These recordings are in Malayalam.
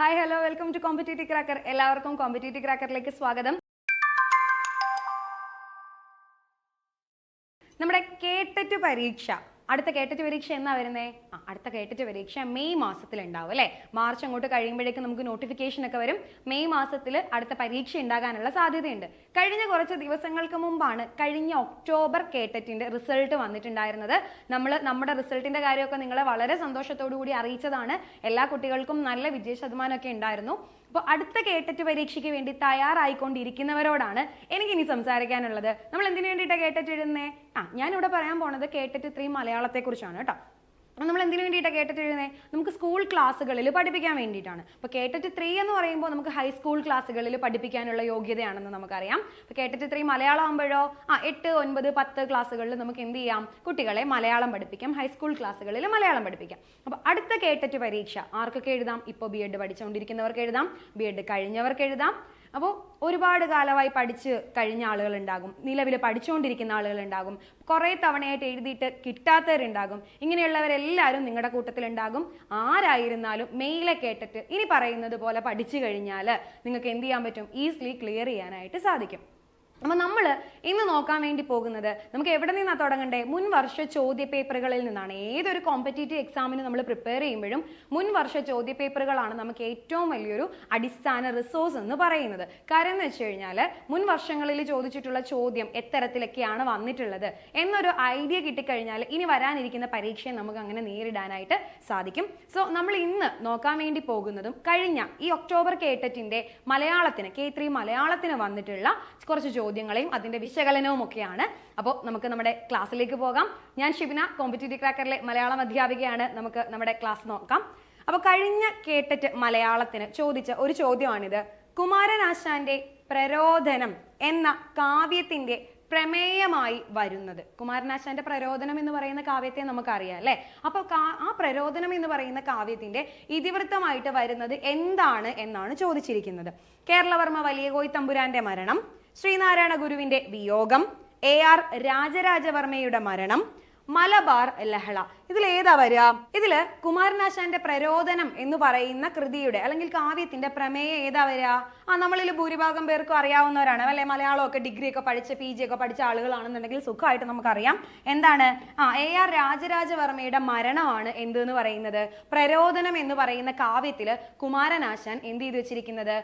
Hi hello welcome to competitive cracker. എല്ലാവർക്കും കോമ്പറ്റേറ്റീവ് ക്രാക്കറിലേക്ക് സ്വാഗതം. നമ്മുടെ കേട്ടറ്റ് പരീക്ഷ, അടുത്ത കേട്ടറ്റ് പരീക്ഷ എന്നാ വരുന്നേ? അടുത്ത കേട്ടറ്റ് പരീക്ഷ മെയ് മാസത്തിൽ ഉണ്ടാവും അല്ലെ. മാർച്ച് അങ്ങോട്ട് കഴിയുമ്പോഴേക്കും നമുക്ക് നോട്ടിഫിക്കേഷൻ ഒക്കെ വരും. മെയ് മാസത്തിൽ അടുത്ത പരീക്ഷ ഉണ്ടാകാനുള്ള സാധ്യതയുണ്ട്. കഴിഞ്ഞ കുറച്ച് ദിവസങ്ങൾക്ക് മുമ്പാണ് കഴിഞ്ഞ ഒക്ടോബർ കേട്ടറ്റിന്റെ റിസൾട്ട് വന്നിട്ടുണ്ടായിരുന്നത്. നമ്മുടെ റിസൾട്ടിന്റെ കാര്യമൊക്കെ നിങ്ങളെ വളരെ സന്തോഷത്തോടു കൂടി അറിയിച്ചതാണ്. എല്ലാ കുട്ടികൾക്കും നല്ല വിജയ ശതമാനമൊക്കെ ഉണ്ടായിരുന്നു. അപ്പോൾ അടുത്ത കേട്ടറ്റ് പരീക്ഷയ്ക്ക് വേണ്ടി തയ്യാറായിക്കൊണ്ടിരിക്കുന്നവരോടാണ് എനിക്കിനി സംസാരിക്കാനുള്ളത്. നമ്മൾ എന്തിനു വേണ്ടിയിട്ടാണ് കേട്ടറ്റ് എഴുതുന്നേ? ഞാനിവിടെ പറയാൻ പോണത് കേട്ടറ്റ് 3 മലയാളത്തെ കുറിച്ചാണ് കേട്ടോ. നമ്മൾ എന്തിനു വേണ്ടിയിട്ടാണ് കേട്ടറ്റ് എഴുതുന്നത്? നമുക്ക് സ്കൂൾ ക്ലാസ്സുകളിൽ പഠിപ്പിക്കാൻ വേണ്ടിയിട്ടാണ്. അപ്പോൾ കേട്ടറ്റ് 3 എന്ന് പറയുമ്പോൾ നമുക്ക് ഹൈസ്കൂൾ ക്ലാസ്സുകളിൽ പഠിപ്പിക്കാനുള്ള യോഗ്യതയാണെന്ന് നമുക്കറിയാം. അപ്പോൾ കേട്ടറ്റ് 3 മലയാളം ആകുമ്പോഴോ 8, 9, 10 ക്ലാസ്സുകളിൽ നമുക്ക് എന്ത് ചെയ്യാം? കുട്ടികളെ മലയാളം പഠിപ്പിക്കാം. ഹൈസ്കൂൾ ക്ലാസ്സുകളിൽ മലയാളം പഠിപ്പിക്കാം. അപ്പോൾ അടുത്ത കേട്ടറ്റ് പരീക്ഷ ആർക്കൊക്കെ എഴുതാം? ഇപ്പോൾ BEd പഠിച്ചുകൊണ്ടിരിക്കുന്നവർക്ക് എഴുതാം, BEd കഴിഞ്ഞവർക്ക് എഴുതാം. അപ്പോൾ ഒരുപാട് കാലമായി പഠിച്ച് കഴിഞ്ഞ ആളുകൾ ഉണ്ടാകും, നിലവിൽ പഠിച്ചുകൊണ്ടിരിക്കുന്ന ആളുകൾ ഉണ്ടാകും, കുറേ തവണയായിട്ട് എഴുതിയിട്ട് കിട്ടാത്തവരുണ്ടാകും. ഇങ്ങനെയുള്ളവരെല്ലാവരും നിങ്ങളുടെ കൂട്ടത്തിലുണ്ടാകും. ആരായിരുന്നാലും മെയിലെ കേട്ടിട്ട് ഇനി പറയുന്നത് പോലെ പഠിച്ചു കഴിഞ്ഞാൽ നിങ്ങൾക്ക് എന്ത് ചെയ്യാൻ പറ്റും? ഈസിലി ക്ലിയർ ചെയ്യാനായിട്ട് സാധിക്കും. അപ്പോൾ നമ്മൾ ഇന്ന് നോക്കാൻ വേണ്ടി പോകുന്നത് നമുക്ക് എവിടെ നിന്നാണ് തുടങ്ങണ്ടേ? മുൻ വർഷ ചോദ്യ പേപ്പറുകളിൽ നിന്നാണ്. ഏതൊരു കോമ്പറ്റേറ്റീവ് എക്സാമിന് നമ്മൾ പ്രിപ്പയർ ചെയ്യുമ്പോഴും മുൻ വർഷ ചോദ്യ പേപ്പറുകളാണ് നമുക്ക് ഏറ്റവും വലിയൊരു അടിസ്ഥാന റിസോഴ്സ് എന്ന് പറയുന്നത്. കാര്യം എന്ന് വെച്ച് കഴിഞ്ഞാൽ മുൻ വർഷങ്ങളിൽ ചോദിച്ചിട്ടുള്ള ചോദ്യം എത്തരത്തിലൊക്കെയാണ് വന്നിട്ടുള്ളത് എന്നൊരു ഐഡിയ കിട്ടിക്കഴിഞ്ഞാൽ ഇനി വരാനിരിക്കുന്ന പരീക്ഷയെ നമുക്ക് അങ്ങനെ നേരിടാനായിട്ട് സാധിക്കും. സോ നമ്മൾ ഇന്ന് നോക്കാൻ വേണ്ടി പോകുന്നതും കഴിഞ്ഞ ഈ ഒക്ടോബർ കേട്ടറ്റിന്റെ മലയാളത്തിന് K3 മലയാളത്തിന് വന്നിട്ടുള്ള കുറച്ച് ചോദ്യങ്ങളെയും അതിന്റെ വിശകലനവും ഒക്കെയാണ്. അപ്പോൾ നമുക്ക് നമ്മുടെ ക്ലാസ്സിലേക്ക് പോകാം. ഞാൻ ഷിബിന, കോമ്പറ്റേറ്റീവ് ക്രാക്കറിലെ മലയാളം അധ്യാപികയാണ്. നമുക്ക് നമ്മുടെ ക്ലാസ് നോക്കാം. അപ്പോൾ കഴിഞ്ഞ കേട്ടറ്റ് മലയാളത്തിന് ചോദിച്ച ഒരു ചോദ്യമാണിത്. കുമാരനാശാന്റെ പ്രരോദനം എന്ന കാവ്യത്തിന്റെ പ്രമേയമായി വരുന്നത്. കുമാരനാശാന്റെ പ്രരോദനം എന്ന് പറയുന്ന കാവ്യത്തെ നമുക്കറിയാം അല്ലെ. അപ്പൊ ആ പ്രരോദനം എന്ന് പറയുന്ന കാവ്യത്തിന്റെ ഇതിവൃത്തമായിട്ട് വരുന്നത് എന്താണ് എന്നാണ് ചോദിച്ചിരിക്കുന്നത്. കേരളവർമ്മ വലിയ കോയി തമ്പുരാന്റെ മരണം, ശ്രീനാരായണ ഗുരുവിന്റെ വിയോഗം, AR രാജരാജവർമ്മയുടെ മരണം, മലബാർ ലഹള. ഇതിൽ ഏതാ വരിക? ഇതില് കുമാരനാശാന്റെ പ്രരോദനം എന്ന് പറയുന്ന കൃതിയുടെ അല്ലെങ്കിൽ കാവ്യത്തിന്റെ പ്രമേയം ഏതാ വരിക? നമ്മളിൽ ഭൂരിഭാഗം പേർക്കും അറിയാവുന്നവരാണ് അല്ലെ. മലയാളമൊക്കെ ഡിഗ്രി ഒക്കെ പഠിച്ച് PG ഒക്കെ പഠിച്ച ആളുകളാണെന്നുണ്ടെങ്കിൽ സുഖമായിട്ട് നമുക്കറിയാം. എന്താണ്? AR രാജരാജവർമ്മയുടെ മരണമാണ് എന്തെന്ന് പറയുന്നത് പ്രരോദനം എന്ന് പറയുന്ന കാവ്യത്തില് കുമാരനാശാൻ എന്ത് ചെയ്ത് വെച്ചിരിക്കുന്നത്?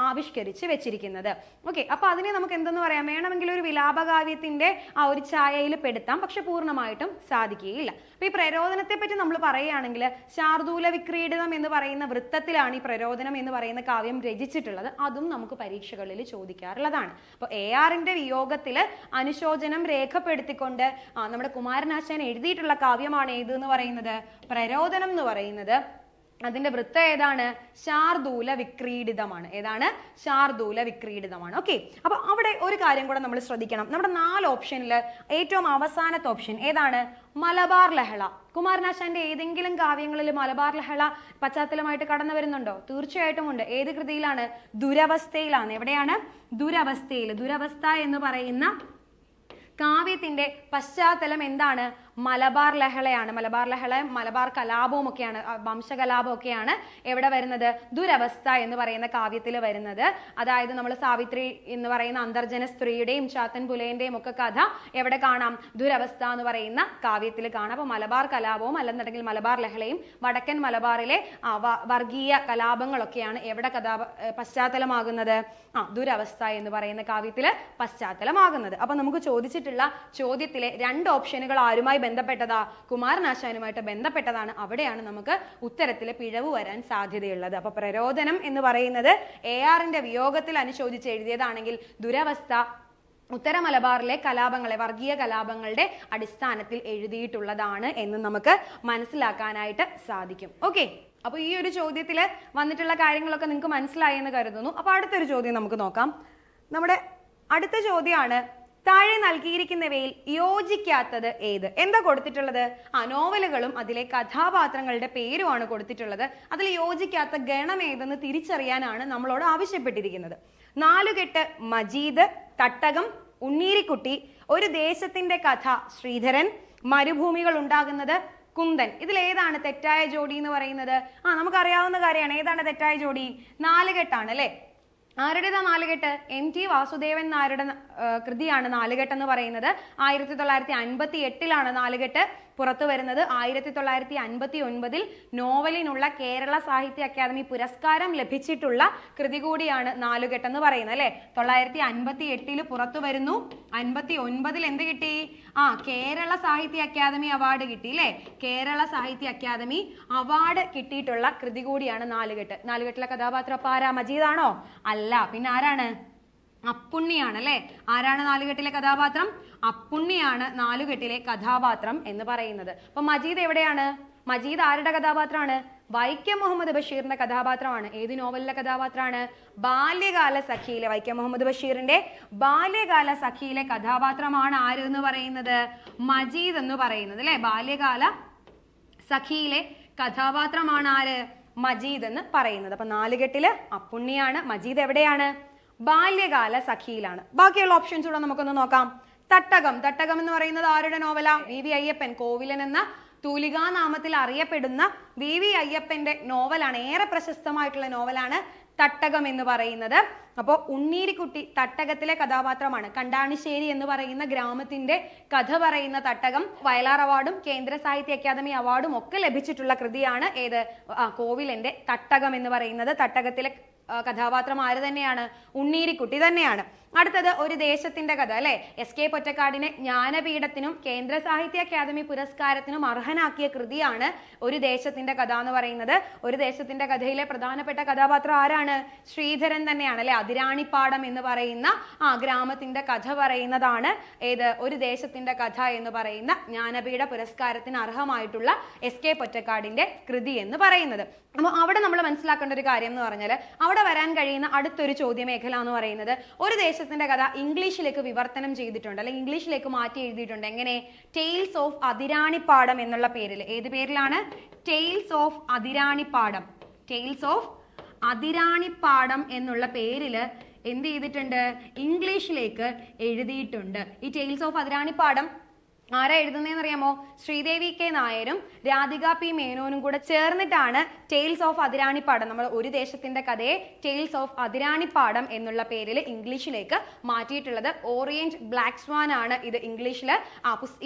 ആവിഷ്കരിച്ച് വെച്ചിരിക്കുന്നത്. ഓക്കെ, അപ്പൊ അതിനെ നമുക്ക് എന്തെന്ന് പറയാം? വേണമെങ്കിൽ ഒരു വിലാപകാവ്യത്തിന്റെ ഒരു ഛായയിൽ പെടുത്താം, പക്ഷെ പൂർണ്ണമായിട്ടും സാധിക്കുകയില്ല. അപ്പൊ ഈ പ്രരോദനത്തെ പറ്റി നമ്മൾ പറയുകയാണെങ്കിൽ ശാർദൂല വിക്രീഡിതം എന്ന് പറയുന്ന വൃത്തത്തിലാണ് ഈ പ്രരോദനം എന്ന് പറയുന്ന കാവ്യം രചിച്ചിട്ടുള്ളത്. അതും നമുക്ക് പരീക്ഷകളിൽ ചോദിക്കാറുള്ളതാണ്. അപ്പൊ ARന്റെ വിയോഗത്തില് അനുശോചനം രേഖപ്പെടുത്തിക്കൊണ്ട് നമ്മുടെ കുമാരനാശാൻ എഴുതിയിട്ടുള്ള കാവ്യമാണ് ഏത് എന്ന് പറയുന്നത്? പ്രരോദനം എന്ന് പറയുന്നത്. അതിന്റെ വൃത്തം ഏതാണ്? ശാർദൂല വിക്രീഡിതമാണ്. ഏതാണ്? ശാർദൂല വിക്രീഡിതമാണ്. ഓക്കെ, അപ്പൊ അവിടെ ഒരു കാര്യം കൂടെ നമ്മൾ ശ്രദ്ധിക്കണം. നമ്മുടെ 4 ഓപ്ഷനിൽ ഏറ്റവും അവസാനത്തെ ഓപ്ഷൻ ഏതാണ്? മലബാർ ലഹള. കുമാരനാശാന്റെ ഏതെങ്കിലും കാവ്യങ്ങളിൽ മലബാർ ലഹള പശ്ചാത്തലമായിട്ട് കടന്നു വരുന്നുണ്ടോ? തീർച്ചയായിട്ടും ഉണ്ട്. ഏത് കൃതിയിലാണ്? ദുരവസ്ഥയിലാണ്. എവിടെയാണ്? ദുരവസ്ഥയിൽ. ദുരവസ്ഥ എന്ന് പറയുന്ന കാവ്യത്തിന്റെ പശ്ചാത്തലം എന്താണ്? മലബാർ ലഹളയാണ്. മലബാർ ലഹള, മലബാർ കലാപവും ഒക്കെയാണ്, വംശകലാപം ഒക്കെയാണ് എവിടെ വരുന്നത്? ദുരവസ്ഥ എന്ന് പറയുന്ന കാവ്യത്തിൽ വരുന്നത്. അതായത് നമ്മൾ സാവിത്രി എന്ന് പറയുന്ന അന്തർജന സ്ത്രീയുടെയും ചാത്തൻ പുലയന്റെയും ഒക്കെ കഥ എവിടെ കാണാം? ദുരവസ്ഥ എന്ന് പറയുന്ന കാവ്യത്തിൽ കാണാം. അപ്പൊ മലബാർ കലാപവും അല്ലെന്നുണ്ടെങ്കിൽ മലബാർ ലഹളയും വടക്കൻ മലബാറിലെ വർഗീയ കലാപങ്ങളൊക്കെയാണ് എവിടെ പശ്ചാത്തലമാകുന്നത്? ദുരവസ്ഥ എന്ന് പറയുന്ന കാവ്യത്തില് പശ്ചാത്തലമാകുന്നത്. അപ്പൊ നമുക്ക് ചോദിച്ചിട്ടുള്ള ചോദ്യത്തിലെ 2 ഓപ്ഷനുകൾ ആരുമായി ബന്ധപ്പെട്ടതാ? കുമാരനാശാനുമായിട്ട് ബന്ധപ്പെട്ടതാണ്. അവിടെയാണ് നമുക്ക് ഉത്തരത്തിലെ പിഴവ് വരാൻ സാധ്യതയുള്ളത്. അപ്പൊ പ്രരോദനം എന്ന് പറയുന്നത് ARന്റെ വിയോഗത്തിൽ അനുശോചിച്ച് എഴുതിയതാണെങ്കിൽ ദുരവസ്ഥ ഉത്തര മലബാറിലെ കലാപങ്ങളെ, വർഗീയ കലാപങ്ങളുടെ അടിസ്ഥാനത്തിൽ എഴുതിയിട്ടുള്ളതാണ് എന്ന് നമുക്ക് മനസ്സിലാക്കാനായിട്ട് സാധിക്കും. ഓക്കെ, അപ്പൊ ഈ ഒരു ചോദ്യത്തിൽ വന്നിട്ടുള്ള കാര്യങ്ങളൊക്കെ നിങ്ങൾക്ക് മനസ്സിലായി എന്ന് കരുതുന്നു. അപ്പൊ അടുത്തൊരു ചോദ്യം നമുക്ക് നോക്കാം. നമ്മുടെ അടുത്ത ചോദ്യമാണ് താഴെ നൽകിയിരിക്കുന്നവയിൽ യോജിക്കാത്തത് ഏത്? എന്താ കൊടുത്തിട്ടുള്ളത്? നോവലുകളും അതിലെ കഥാപാത്രങ്ങളുടെ പേരുമാണ് കൊടുത്തിട്ടുള്ളത്. അതിൽ യോജിക്കാത്ത ഗണം ഏതെന്ന് തിരിച്ചറിയാനാണ് നമ്മളോട് ആവശ്യപ്പെട്ടിരിക്കുന്നത്. 4 കെട്ട് മജീദ്, തട്ടകം ഉണ്ണീരിക്കുട്ടി, ഒരു ദേശത്തിന്റെ കഥ ശ്രീധരൻ, മരുഭൂമികൾ ഉണ്ടാകുന്നത് കുന്തൻ. ഇതിൽ ഏതാണ് തെറ്റായ ജോഡി എന്ന് പറയുന്നത്? നമുക്കറിയാവുന്ന കാര്യമാണ്. ഏതാണ് തെറ്റായ ജോഡി? നാലുകെട്ടാണ് അല്ലെ. ആരുടേതാ നാലുകെട്ട്? MT വാസുദേവൻ നായരുടെ കൃതിയാണ് നാലുകെട്ട് എന്ന് പറയുന്നത്. 1958 നാലുകെട്ട് പുറത്തു വരുന്നത്. 1959 നോവലിനുള്ള കേരള സാഹിത്യ അക്കാദമി പുരസ്കാരം ലഭിച്ചിട്ടുള്ള കൃതി കൂടിയാണ് നാലുകെട്ട് എന്ന് പറയുന്നത് അല്ലെ. 1958 പുറത്തു വരുന്നു. 59 എന്ത് കിട്ടി? കേരള സാഹിത്യ അക്കാദമി അവാർഡ് കിട്ടി അല്ലെ. കേരള സാഹിത്യ അക്കാദമി അവാർഡ് കിട്ടിയിട്ടുള്ള കൃതി കൂടിയാണ് നാലുകെട്ട്. നാലുകെട്ടിലെ കഥാപാത്രം അപ്പൊ ആരാ? മജീദാണോ? അല്ല. പിന്നെ ആരാണ്? അപ്പുണ്ണിയാണ് അല്ലെ. ആരാണ് നാലുകെട്ടിലെ കഥാപാത്രം? അപ്പുണ്ണിയാണ് നാലുകെട്ടിലെ കഥാപാത്രം എന്ന് പറയുന്നത്. അപ്പൊ മജീദ് എവിടെയാണ്? മജീദ് ആരുടെ കഥാപാത്രമാണ്? വൈക്കം മുഹമ്മദ് ബഷീറിന്റെ കഥാപാത്രമാണ്. ഏത് നോവലിലെ കഥാപാത്രമാണ്? ബാല്യകാല സഖിയിലെ, വൈക്കം മുഹമ്മദ് ബഷീറിന്റെ ബാല്യകാല സഖിയിലെ കഥാപാത്രമാണ് ആര് എന്ന് പറയുന്നത്? മജീദ് എന്ന് പറയുന്നത് അല്ലെ. ബാല്യകാല സഖിയിലെ കഥാപാത്രമാണ് ആര്? മജീദ് എന്ന് പറയുന്നത്. അപ്പൊ നാലുകെട്ടില് അപ്പുണ്ണിയാണ്. മജീദ് എവിടെയാണ്? ബാല്യകാല സഖിയിലാണ്. ബാക്കിയുള്ള ഓപ്ഷൻസ് കൂടെ നമുക്കൊന്ന് നോക്കാം. തട്ടകം. തട്ടകം എന്ന് പറയുന്നത് ആരുടെ നോവലാ? VV അയ്യപ്പൻ. കോവിലൻ എന്ന തൂലികാ നാമത്തിൽ അറിയപ്പെടുന്ന VV അയ്യപ്പന്റെ നോവലാണ്. ഏറെ പ്രശസ്തമായിട്ടുള്ള നോവലാണ് തട്ടകം എന്ന് പറയുന്നത്. അപ്പോൾ ഉണ്ണീരിക്കുട്ടി തട്ടകത്തിലെ കഥാപാത്രമാണ്. കണ്ടാണിശ്ശേരി എന്ന് പറയുന്ന ഗ്രാമത്തിന്റെ കഥ പറയുന്ന തട്ടകം വയലാർ അവാർഡും കേന്ദ്ര സാഹിത്യ അക്കാദമി അവാർഡും ഒക്കെ ലഭിച്ചിട്ടുള്ള കൃതിയാണ് ഏത്? കോവിലന്റെ തട്ടകം എന്ന് പറയുന്നത്. തട്ടകത്തിലെ കഥാപാത്രം ആര് തന്നെയാണ്? ഉണ്ണീരിക്കുട്ടി തന്നെയാണ്. അടുത്തത് ഒരു ദേശത്തിന്റെ കഥ അല്ലെ. SK പൊറ്റക്കാടിനെ ജ്ഞാനപീഠത്തിനും കേന്ദ്ര സാഹിത്യ അക്കാദമി പുരസ്കാരത്തിനും അർഹനാക്കിയ കൃതിയാണ് ഒരു ദേശത്തിന്റെ കഥ എന്ന് പറയുന്നത്. ഒരു ദേശത്തിന്റെ കഥയിലെ പ്രധാനപ്പെട്ട കഥാപാത്രം ആരാണ്? ശ്രീധരൻ തന്നെയാണ് അല്ലെ. അതിരാണിപ്പാടം എന്ന് പറയുന്ന ഗ്രാമത്തിന്റെ കഥ പറയുന്നതാണ് ഏത്? ഒരു ദേശത്തിന്റെ കഥ എന്ന് പറയുന്ന ജ്ഞാനപീഠ പുരസ്കാരത്തിന് അർഹമായിട്ടുള്ള SK പൊറ്റക്കാടിന്റെ കൃതി എന്ന് പറയുന്നത്. അപ്പോൾ അവിടെ നമ്മൾ മനസ്സിലാക്കേണ്ട ഒരു കാര്യം എന്ന് പറഞ്ഞാൽ അവിടെ വരാൻ കഴിയുന്ന അടുത്തൊരു ചോദ്യമേഖല എന്ന് പറയുന്നത് ഒരു ദേശത്തിന്റെ കഥ ഇംഗ്ലീഷിലേക്ക് വിവർത്തനം ചെയ്തിട്ടുണ്ട് അല്ലെങ്കിൽ ഇംഗ്ലീഷിലേക്ക് മാറ്റി എഴുതിയിട്ടുണ്ട്. എങ്ങനെ? ടെയിൽസ് ഓഫ് അതിരാണിപ്പാടം എന്നുള്ള പേരിൽ. ഏത് പേരിലാണ്? ടെയിൽസ് ഓഫ് അതിരാണിപ്പാടം. ടെയിൽസ് ഓഫ് അതിരാണിപ്പാടം എന്നുള്ള പേരില് എന്ത് ചെയ്തിട്ടുണ്ട്? ഇംഗ്ലീഷിലേക്ക് എഴുതിയിട്ടുണ്ട്. ഈ ടെയിൽസ് ഓഫ് അതിരാണിപ്പാടം ആരാ എഴുതുന്നതെന്ന് അറിയാമോ? ശ്രീദേവി K നായരും രാധിക P മേനോനും കൂടെ ചേർന്നിട്ടാണ് ടെയിൽസ് ഓഫ് അതിരാണിപ്പാടം, നമ്മൾ ഒരു ദേശത്തിന്റെ കഥയെ ടെയിൽസ് ഓഫ് അതിരാണിപ്പാടം എന്നുള്ള പേരിൽ ഇംഗ്ലീഷിലേക്ക് മാറ്റിയിട്ടുള്ളത്. ഓറിയന്റ് ബ്ലാക്ക് സ്വാൻ ആണ് ഇത് ഇംഗ്ലീഷിൽ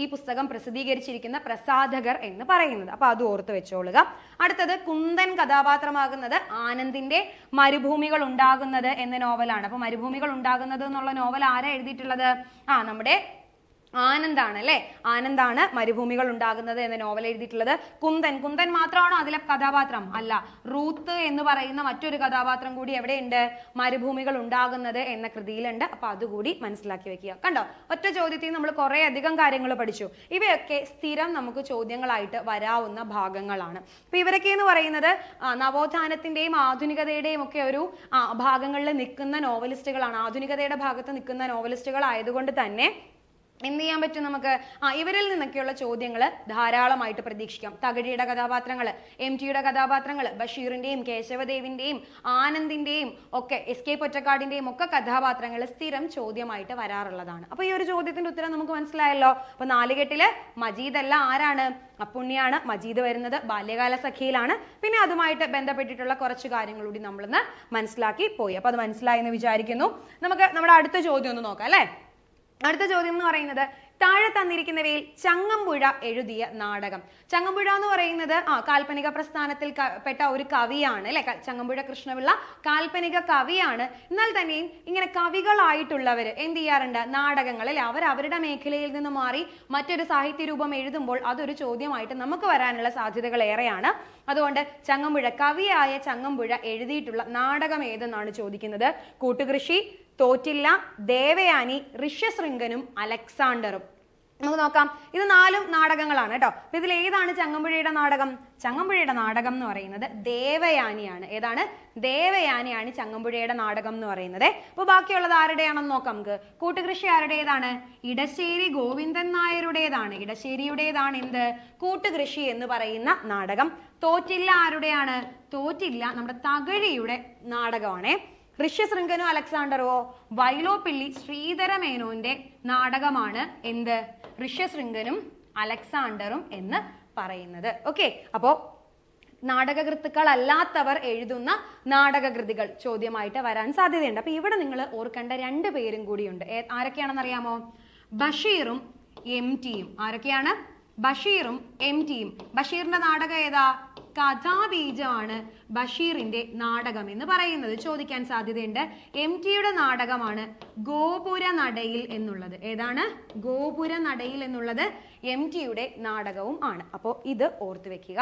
ഈ പുസ്തകം പ്രസിദ്ധീകരിച്ചിരിക്കുന്ന പ്രസാധകർ എന്ന് പറയുന്നത്. അപ്പൊ അത് ഓർത്ത് വെച്ചോളുക. അടുത്തത് കുന്തൻ കഥാപാത്രമാകുന്നത് ആനന്ദിന്റെ മരുഭൂമികൾ ഉണ്ടാകുന്നത് എന്ന നോവലാണ്. അപ്പൊ മരുഭൂമികൾ ഉണ്ടാകുന്നത് എന്നുള്ള നോവൽ ആരാ എഴുതിയിട്ടുള്ളത്? നമ്മുടെ ആനന്ദാണ് അല്ലെ. ആനന്ദാണ് മരുഭൂമികൾ ഉണ്ടാകുന്നത് എന്ന നോവൽ എഴുതിയിട്ടുള്ളത്. കുന്തൻ മാത്രമാണോ അതിലെ കഥാപാത്രം? അല്ല. റൂത്ത് എന്ന് പറയുന്ന മറ്റൊരു കഥാപാത്രം കൂടി എവിടെയുണ്ട്? മരുഭൂമികൾ ഉണ്ടാകുന്നത് എന്ന കൃതിയിലുണ്ട്. അപ്പൊ അതുകൂടി മനസ്സിലാക്കി വെക്കുക. കണ്ടോ, ഒറ്റ ചോദ്യത്തിൽ നമ്മൾ കുറെ അധികം കാര്യങ്ങൾ പഠിച്ചു. ഇവയൊക്കെ സ്ഥിരം നമുക്ക് ചോദ്യങ്ങളായിട്ട് വരാവുന്ന ഭാഗങ്ങളാണ്. അപ്പൊ ഇവരൊക്കെ എന്ന് പറയുന്നത് നവോത്ഥാനത്തിന്റെയും ആധുനികതയുടെയും ഒക്കെ ഒരു ഭാഗങ്ങളിൽ നിൽക്കുന്ന നോവലിസ്റ്റുകളാണ്. ആധുനികതയുടെ ഭാഗത്ത് നിൽക്കുന്ന നോവലിസ്റ്റുകൾ ആയതുകൊണ്ട് തന്നെ എന്ത് ചെയ്യാൻ പറ്റും നമുക്ക്? ഇവരിൽ നിന്നൊക്കെയുള്ള ചോദ്യങ്ങൾ ധാരാളമായിട്ട് പ്രതീക്ഷിക്കാം. തകഴിയുടെ കഥാപാത്രങ്ങൾ, MTയുടെ കഥാപാത്രങ്ങൾ, ബഷീറിന്റെയും കേശവദേവിന്റെയും ആനന്ദിന്റെയും ഒക്കെ SK പൊറ്റക്കാടിന്റെയും ഒക്കെ കഥാപാത്രങ്ങൾ സ്ഥിരം ചോദ്യമായിട്ട് വരാറുള്ളതാണ്. അപ്പൊ ഈ ഒരു ചോദ്യത്തിന്റെ ഉത്തരം നമുക്ക് മനസ്സിലായല്ലോ. അപ്പൊ നാലുകെട്ടില് മജീദ് അല്ല, ആരാണ്? അപ്പുണ്ണിയാണ്. മജീദ് വരുന്നത് ബാല്യകാല സഖിയിലാണ്. പിന്നെ അതുമായിട്ട് ബന്ധപ്പെട്ടിട്ടുള്ള കുറച്ച് കാര്യങ്ങൾ കൂടി നമ്മളിന്ന് മനസ്സിലാക്കി പോയി. അപ്പൊ അത് മനസ്സിലായി എന്ന് വിചാരിക്കുന്നു. നമുക്ക് നമ്മുടെ അടുത്ത ചോദ്യം ഒന്ന് നോക്കാം അല്ലെ. അടുത്ത ചോദ്യം എന്ന് പറയുന്നത് താഴെ തന്നിരിക്കുന്നവയിൽ ചങ്ങമ്പുഴ എഴുതിയ നാടകം. ചങ്ങമ്പുഴ എന്ന് പറയുന്നത് കാൽപ്പനിക പ്രസ്ഥാനത്തിൽ പെട്ട ഒരു കവിയാണ് അല്ലെ. ചങ്ങമ്പുഴ കൃഷ്ണപിള്ള കാൽപ്പനിക കവിയാണ്. എന്നാൽ തന്നെയും ഇങ്ങനെ കവികളായിട്ടുള്ളവർ എന്ത് ചെയ്യാറുണ്ട്? നാടകങ്ങൾ അല്ലെ. അവരുടെ മേഖലയിൽ നിന്ന് മാറി മറ്റൊരു സാഹിത്യ രൂപം എഴുതുമ്പോൾ അതൊരു ചോദ്യമായിട്ട് നമുക്ക് വരാനുള്ള സാധ്യതകൾ ഏറെയാണ്. അതുകൊണ്ട് ചങ്ങമ്പുഴ, കവിയായ ചങ്ങമ്പുഴ എഴുതിയിട്ടുള്ള നാടകം ഏതെന്നാണ് ചോദിക്കുന്നത്. കൂട്ടുകൃഷി, തോറ്റില്ല, ദേവയാനി, ഋഷ്യശൃംഗനും അലക്സാണ്ടറും. നമുക്ക് നോക്കാം. ഇത് 4 നാടകങ്ങളാണ് കേട്ടോ. അപ്പൊ ഇതിൽ ഏതാണ് ചങ്ങമ്പുഴയുടെ നാടകം? ചങ്ങമ്പുഴയുടെ നാടകം എന്ന് പറയുന്നത് ദേവയാനിയാണ്. ഏതാണ്? ദേവയാനിയാണ് ചങ്ങമ്പുഴയുടെ നാടകം എന്ന് പറയുന്നത്. അപ്പൊ ബാക്കിയുള്ളത് ആരുടെയാണെന്ന് നോക്കാം നമുക്ക്. കൂട്ടുകൃഷി ആരുടേതാണ്? ഇടശ്ശേരി ഗോവിന്ദൻ നായരുടേതാണ്. ഇടശ്ശേരിയുടേതാണ് എന്ത്? കൂട്ടുകൃഷി എന്ന് പറയുന്ന നാടകം. തോറ്റില്ല ആരുടെയാണ്? തോറ്റില്ല നമ്മുടെ തകഴിയുടെ നാടകമാണേ. ഋഷ്യശൃംഗനും അലക്സാണ്ടറോ? വൈലോപ്പിള്ളി ശ്രീധരമേനോന്റെ നാടകമാണ് എന്ത്? ഋഷ്യശൃംഗനും അലക്സാണ്ടറും എന്ന് പറയുന്നത്. ഓക്കെ, അപ്പോ നാടകകൃത്തുക്കളല്ലാത്തവർ എഴുതുന്ന നാടകകൃതികൾ ചോദ്യമായിട്ട് വരാൻ സാധ്യതയുണ്ട്. അപ്പൊ ഇവിടെ നിങ്ങൾ ഓർക്കേണ്ട 2 പേരും കൂടിയുണ്ട്. ആരൊക്കെയാണെന്ന് അറിയാമോ? ബഷീറും എം ടിയും. ആരൊക്കെയാണ്? ബഷീറും എം ടിയും. ബഷീറിന്റെ നാടകം ഏതാ? കഥാബീജമാണ് ബഷീറിന്റെ നാടകം എന്ന് പറയുന്നത്. ചോദിക്കാൻ സാധ്യതയുണ്ട്. എം ടിയുടെ നാടകമാണ് ഗോപുര നടയിൽ എന്നുള്ളത്. ഏതാണ്? ഗോപുര നടയിൽ എന്നുള്ളത് എം ടിയുടെ നാടകവും ആണ്. അപ്പോൾ ഇത് ഓർത്തു വെക്കുക.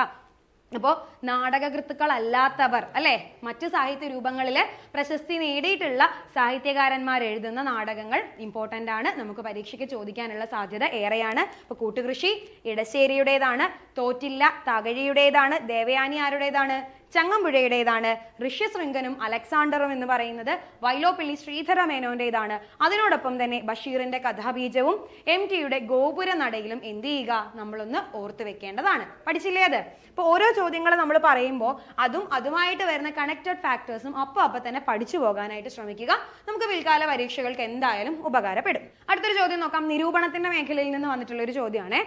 അപ്പോൾ നാടകകൃത്തുക്കളല്ലാത്തവർ അല്ലെ, മറ്റു സാഹിത്യ രൂപങ്ങളില് പ്രശസ്തി നേടിയിട്ടുള്ള സാഹിത്യകാരന്മാർ എഴുതുന്ന നാടകങ്ങൾ ഇമ്പോർട്ടന്റ് ആണ്. നമുക്ക് പരീക്ഷയ്ക്ക് ചോദിക്കാനുള്ള സാധ്യത ഏറെയാണ്. ഇപ്പൊ കൂട്ടുകൃഷി ഇടശ്ശേരിയുടേതാണ്, തോറ്റില്ല തകഴിയുടേതാണ്, ദേവയാനി ആരുടേതാണ്? ചങ്ങമ്പുഴയുടേതാണ്. ഋഷ്യശൃംഖനും അലക്സാണ്ടറും എന്ന് പറയുന്നത് വൈലോപ്പിള്ളി ശ്രീധര മേനോന്റേതാണ്. അതിനോടൊപ്പം തന്നെ ബഷീറിന്റെ കഥാബീജവും എം ടിയുടെ ഗോപുര നടയിലും എന്ത് ചെയ്യുക? നമ്മളൊന്ന് ഓർത്തു വെക്കേണ്ടതാണ്. പഠിച്ചില്ലേ അത്? ഇപ്പൊ ഓരോ ചോദ്യങ്ങൾ നമ്മൾ പറയുമ്പോൾ അതുമായിട്ട് വരുന്ന കണക്റ്റഡ് ഫാക്ടേഴ്സും അപ്പൊ തന്നെ പഠിച്ചു പോകാനായിട്ട് ശ്രമിക്കുക. നമുക്ക് പിൽക്കാല പരീക്ഷകൾക്ക് എന്തായാലും ഉപകാരപ്പെടും. അടുത്തൊരു ചോദ്യം നോക്കാം. നിരൂപണത്തിന്റെ മേഖലയിൽ നിന്ന് വന്നിട്ടുള്ള ഒരു ചോദ്യമാണ്.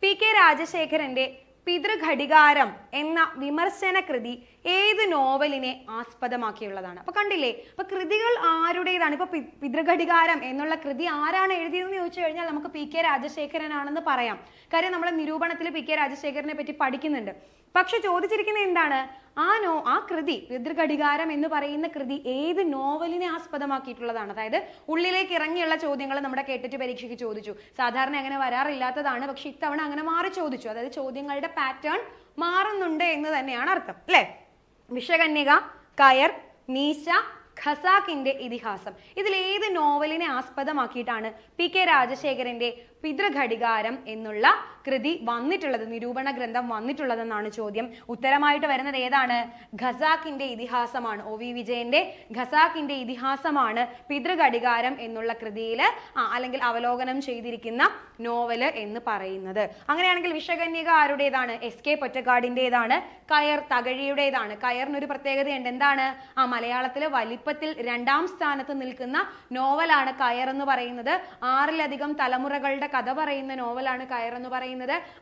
പി.കെ. രാജശേഖരന്റെ പിതൃഘടികാരം എന്ന വിമർശന കൃതി ഏത് നോവലിനെ ആസ്പദമാക്കിയുള്ളതാണ്? അപ്പൊ കണ്ടില്ലേ, അപ്പൊ കൃതികൾ ആരുടേതാണ്? ഇപ്പൊ പിതൃഘടികാരം എന്നുള്ള കൃതി ആരാണ് എഴുതിയതെന്ന് ചോദിച്ചു കഴിഞ്ഞാൽ നമുക്ക് പി.കെ. രാജശേഖരനാണെന്ന് പറയാം. കാര്യം നമ്മൾ നിരൂപണത്തിൽ പി.കെ. രാജശേഖരനെ പറ്റി പഠിക്കുന്നുണ്ട്. പക്ഷെ ചോദിച്ചിരിക്കുന്നത് എന്താണ്? ആ കൃതി, പിതൃഘടികാരം എന്ന് പറയുന്ന കൃതി ഏത് നോവലിനെ ആസ്പദമാക്കിയിട്ടുള്ളതാണ്? അതായത് ഉള്ളിലേക്ക് ഇറങ്ങിയുള്ള ചോദ്യങ്ങൾ നമ്മുടെ കേട്ടിട്ട് പരീക്ഷയ്ക്ക് ചോദിച്ചു. സാധാരണ അങ്ങനെ വരാറില്ലാത്തതാണ്, പക്ഷെ ഇത്തവണ അങ്ങനെ മാറി ചോദിച്ചു. അതായത് ചോദ്യങ്ങളുടെ പാറ്റേൺ മാറുന്നുണ്ട് എന്ന് തന്നെയാണ് അർത്ഥം, അല്ലെ? വിഷകന്യക, കയർ, മീശ, ഖസാക്കിന്റെ ഇതിഹാസം, ഇതിൽ ഏത് നോവലിനെ ആസ്പദമാക്കിയിട്ടാണ് പി.കെ. രാജശേഖരന്റെ പിതൃഘടികാരം എന്നുള്ള കൃതി വന്നിട്ടുള്ളത്, നിരൂപണ ഗ്രന്ഥം വന്നിട്ടുള്ളതെന്നാണ് ചോദ്യം. ഉത്തരമായിട്ട് വരുന്നത് ഏതാണ്? ഖസാക്കിന്റെ ഇതിഹാസമാണ്. ഒ.വി. വിജയന്റെ ഖസാക്കിന്റെ ഇതിഹാസമാണ് പിതൃഘടികാരം എന്നുള്ള കൃതിയില് അല്ലെങ്കിൽ അവലോകനം ചെയ്തിരിക്കുന്ന നോവല് എന്ന് പറയുന്നത്. അങ്ങനെയാണെങ്കിൽ വിഷകന്യക ആരുടേതാണ്? എസ്.കെ. പൊറ്റക്കാടിന്റേതാണ്. കയർ തകഴിയുടേതാണ്. കയറിനൊരു പ്രത്യേകതയുണ്ട്. എന്താണ്? മലയാളത്തിലെ വലിപ്പത്തിൽ 2ാം സ്ഥാനത്ത് നിൽക്കുന്ന നോവലാണ് കയർ എന്ന് പറയുന്നത്. 6ലധികം തലമുറകളുടെ കഥ പറയുന്ന നോവലാണ് കയർ എന്ന് പറയുന്നത്.